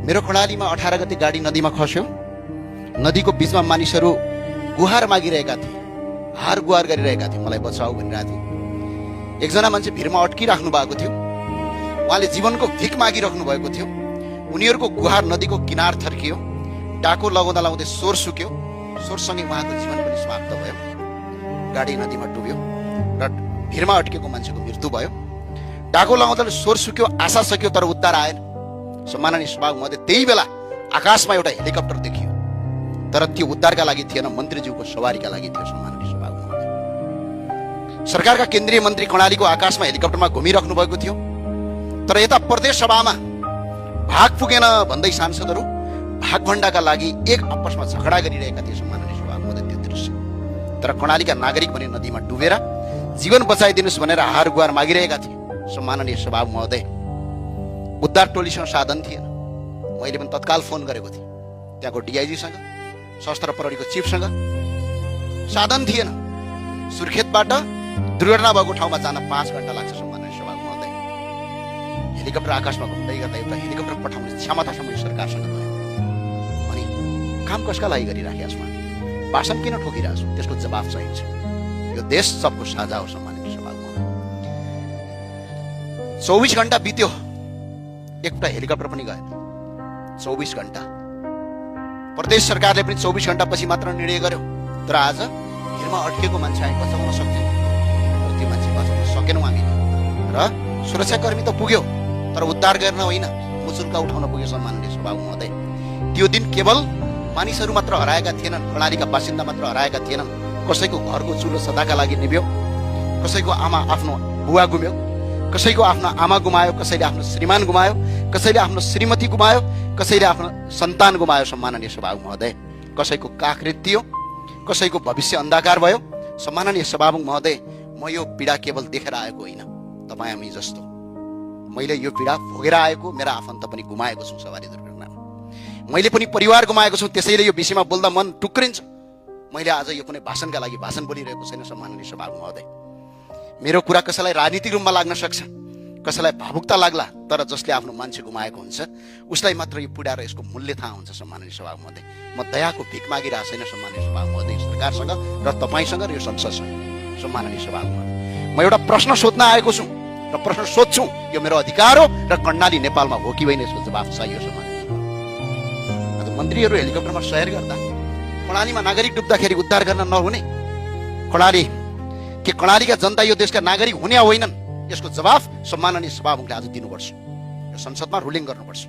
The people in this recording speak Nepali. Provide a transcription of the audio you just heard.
मेरो कर्णालीमा 18 गते गाडी नदीमा खस्यो। नदीको बीचमा मानिसहरू गुहार मागिरहेका थिए, हार गुहार गरिरहेका थिए, मलाई बचाऊ भनिरहेका थिए। एकजना मान्छे भिरमा अड्किराख्नु भएको थियो, उहाँले जीवनको भिख मागिराख्नु भएको थियो। उनीहरूको गुहार नदीको किनार थर्कियो, डाको लगाउँदा लगाउँदै स्वर सुक्यो, स्वरसँगै उहाँको जीवन पनि समाप्त भयो। गाडी नदीमा डुब्यो र भिरमा अड्केको मान्छेको मृत्यु भयो। डाको लगाउँदा स्वर सुक्यो, आशा सकियो, तर उद्धार आएन। सम्माननीय सभामुख महोदय, त्यही बेला आकाशमा एउटा हेलिकप्टर देखियो, तर त्यो उद्धारका लागि थिएन, मन्त्रीज्यूको सवारीका लागि थियो। सम्माननीय सभामुख महोदय, सरकारका केन्द्रीय मन्त्री कर्णालीको आकाशमा हेलिकप्टरमा घुमिराख्नु भएको थियो, तर यता प्रदेश सभामा भाग पुगेन भन्दै सांसदहरू भागभण्डाका लागि एक आपसमा झगडा गरिरहेका थिए। सम्माननीय सभामुख महोदय, त्यो दृश्य। तर कर्णालीका नागरिक भने नदीमा डुबेर जीवन बचाइदिनुहोस् भनेर हार गुहार मागिरहेका थिए। सम्माननीय सभामुख महोदय, उद्धार टोलीसँग साधन थिएन। मैले पनि तत्काल फोन गरेको थिएँ त्यहाँको डिआइजीसँग, सशस्त्र प्रहरीको चिफसँग। साधन थिएन। सुर्खेतबाट दुर्घटना भएको ठाउँमा जान 5 घण्टा लाग्छ। सम्माननीय सभामुख महोदय, हेलिकप्टर आकाशमा घुम्दै गर्दा एउटा हेलिकप्टर पठाउने क्षमतासम्म सरकारसँग भयो। अनि काम कसका लागि गरिराखेका छौँ? भाषण किन ठोकिरहेको छु? त्यसको जवाफ चाहिन्छ। यो देश सबको साझा हो। सम्माननीय सभामुख महोदय, 24 घण्टा बित्यो, एउटा हेलिकप्टर पनि गएन। 24 घण्टा। प्रदेश सरकारले पनि 24 घण्टा पछि मात्र निर्णय गर्यो। तर आज भिरमा अड्केको मान्छे हामी बचाउन सक्छौँ, तर त्यो मान्छे बचाउन सकेनौँ हामीले। र सुरक्षाकर्मी त पुग्यो, तर उद्धार गर्न होइन, मुचुल्का उठाउन पुग्यो। सम्माननीय सभामुख महोदय, त्यो दिन केवल मानिसहरू मात्र हराएका थिएनन्, कर्णालीका बासिन्दा मात्र हराएका थिएनन्। कसैको घरको चुलो सदाका लागि निभ्यो, कसैको आमा आफ्नो बुवा गुम्यो, कसैको आफ्नो आमा गुमायो, कसैले आफ्नो श्रीमान गुमायो, कसैले आफ्नो श्रीमती गुमायो, कसैले आफ्नो सन्तान गुमायो। सम्माननीय सभामुख महोदय, कसैको काख रित्तियो, कसैको भविष्य अन्धकार भयो। सम्माननीय सभामुख महोदय, म यो पीडा केवल देखेर आएको होइन, तपाईँ हामी जस्तो मैले यो पीडा भोगेर आएको, मेरा आफन्त पनि गुमाएको छु सवारी दुर्घटनामा। मैले पनि परिवार गुमाएको छु, त्यसैले यो विषयमा बोल्दा मन टुक्रिन्छ। मैले आज यो कुनै भाषणका लागि भाषण बोलिरहेको छैन। सम्माननीय सभामुख महोदय, मेरो कुरा कसैलाई राजनीतिक रूपमा लाग्न सक्छ, कसैलाई भावुकता लाग्ला, तर जसले आफ्नो मान्छे गुमाएको हुन्छ उसलाई मात्र यो पीडा र यसको मूल्य थाहा हुन्छ। सम्माननीय सभामुख महोदय, म दयाको भिख मागिरहेको छैन। सम्माननीय सभामुख महोदय, सरकारसँग र तपाईँसँग र यो संसदसँग। सम्माननीय सभामुख महोदय, म एउटा प्रश्न सोध्न आएको छु र प्रश्न सोध्छु, यो मेरो अधिकार हो र कर्णाली नेपालमा हो कि होइन यसको जवाफ चाहियो। सम्माननीय आज मन्त्रीहरू हेलिकप्टरमा सयर गर्दा कर्णालीमा नागरिक डुब्दाखेरि उद्धार गर्न नहुने, कर्णालीका जनता यो देशका नागरिक हुने होइनन्, यसको जवाफ सम्माननीय सभामुखले आज दिनुपर्छ। यो संसदमा रुलिङ गर्नुपर्छ।